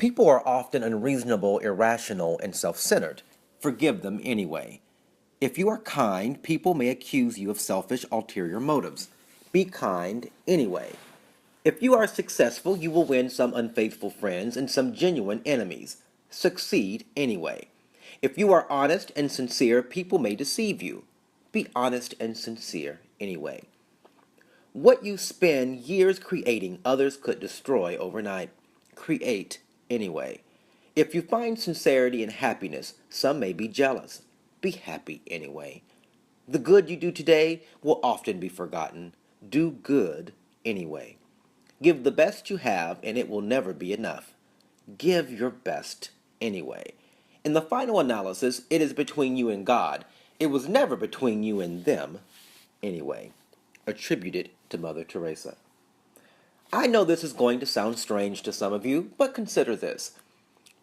People are often unreasonable, irrational, and self centered. Forgive them anyway. If you are kind, people may accuse you of selfish, ulterior motives. Be kind anyway. If you are successful, you will win some unfaithful friends and some genuine enemies. Succeed anyway. If you are honest and sincere, people may deceive you. Be honest and sincere anyway. What you spend years creating, others could destroy overnight. Create anyway. If you find sincerity and happiness, some may be jealous. Be happy anyway. The good you do today will often be forgotten. Do good anyway. Give the best you have, and it will never be enough. Give your best anyway. In the final analysis, it is between you and God. It was never between you and them anyway. Attributed to Mother Teresa. I know this is going to sound strange to some of you, but consider this.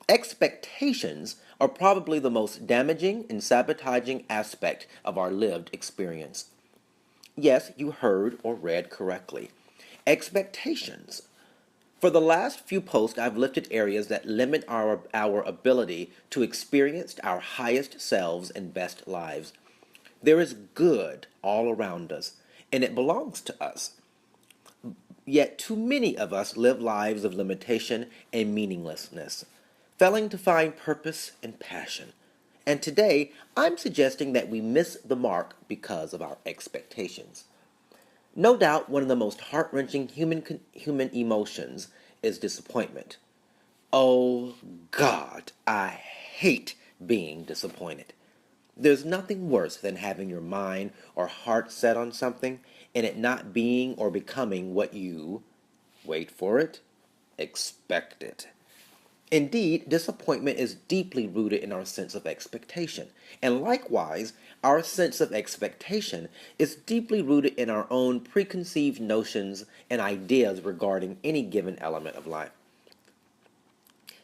Expectations are probably the most damaging and sabotaging aspect of our lived experience. Yes, you heard or read correctly. Expectations. For the last few posts, I've lifted areas that limit our ability to experience our highest selves and best lives. There is good all around us, and it belongs to us. Yet too many of us live lives of limitation and meaninglessness, failing to find purpose and passion. And today, I'm suggesting that we miss the mark because of our expectations. No doubt one of the most heart-wrenching human emotions is disappointment. Oh God, I hate being disappointed. There's nothing worse than having your mind or heart set on something and it not being or becoming what you, wait for it, expected. Indeed, disappointment is deeply rooted in our sense of expectation, and likewise, our sense of expectation is deeply rooted in our own preconceived notions and ideas regarding any given element of life.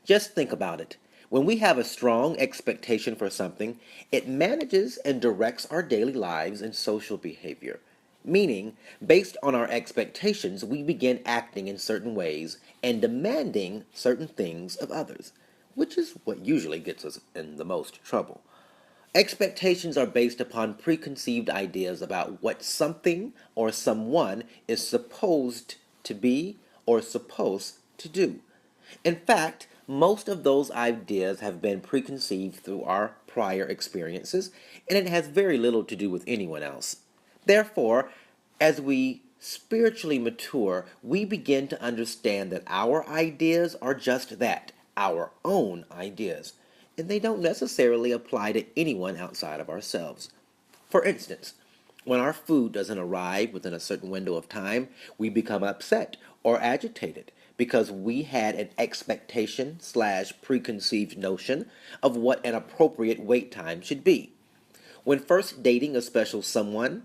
Just think about it. When we have a strong expectation for something, it manages and directs our daily lives and social behavior. Meaning, based on our expectations, we begin acting in certain ways and demanding certain things of others, which is what usually gets us in the most trouble. Expectations are based upon preconceived ideas about what something or someone is supposed to be or supposed to do. In fact, most of those ideas have been preconceived through our prior experiences, and it has very little to do with anyone else. Therefore, as we spiritually mature, we begin to understand that our ideas are just that, our own ideas, and they don't necessarily apply to anyone outside of ourselves. For instance, when our food doesn't arrive within a certain window of time, we become upset or agitated because we had an expectation slash preconceived notion of what an appropriate wait time should be. When first dating a special someone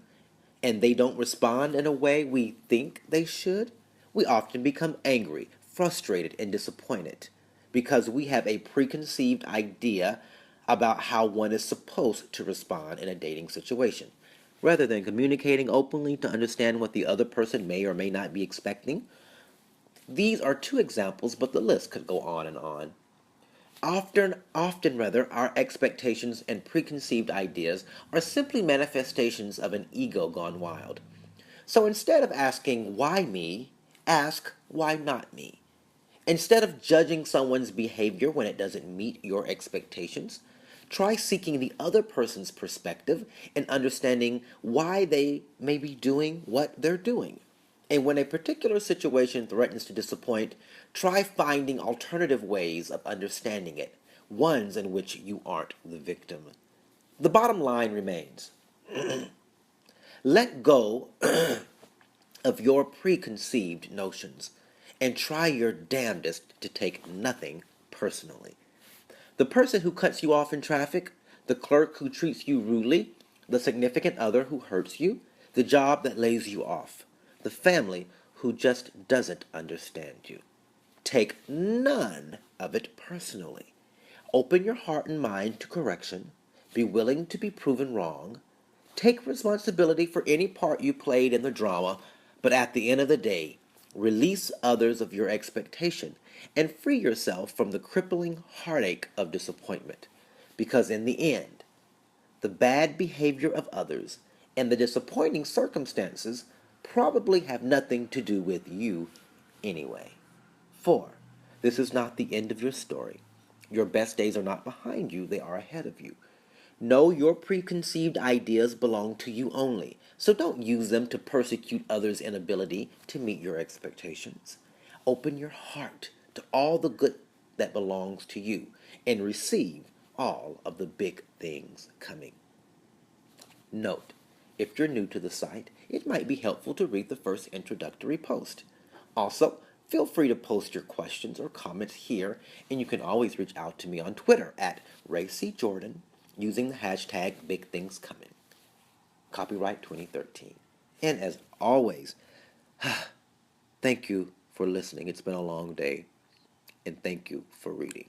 and they don't respond in a way we think they should, we often become angry, frustrated, and disappointed because we have a preconceived idea about how one is supposed to respond in a dating situation. Rather than communicating openly to understand what the other person may or may not be expecting, these are two examples, but the list could go on and on. Often, our expectations and preconceived ideas are simply manifestations of an ego gone wild. So instead of asking, why me, ask, why not me? Instead of judging someone's behavior when it doesn't meet your expectations, try seeking the other person's perspective and understanding why they may be doing what they're doing. And when a particular situation threatens to disappoint, try finding alternative ways of understanding it, ones in which you aren't the victim. The bottom line remains let go of your preconceived notions and try your damnedest to take nothing personally. The person who cuts you off in traffic, the clerk who treats you rudely, the significant other who hurts you, the job that lays you off, the family who just doesn't understand you. Take none of it personally. Open your heart and mind to correction. Be willing to be proven wrong. Take responsibility for any part you played in the drama, but at the end of the day, Release others of your expectation and free yourself from the crippling heartache of disappointment. Because in the end, the bad behavior of others and the disappointing circumstances probably have nothing to do with you anyway. 4. This is not the end of your story. Your best days are not behind you, they are ahead of you. Know your preconceived ideas belong to you only, so don't use them to persecute others' inability to meet your expectations. Open your heart to all the good that belongs to you and receive all of the big things coming. Note, if you're new to the site, it might be helpful to read the first introductory post. Also, feel free to post your questions or comments here, and you can always reach out to me on Twitter at RayCJordan using the hashtag BigThingsComing. Copyright 2013. And as always, thank you for listening. It's been a long day, and thank you for reading.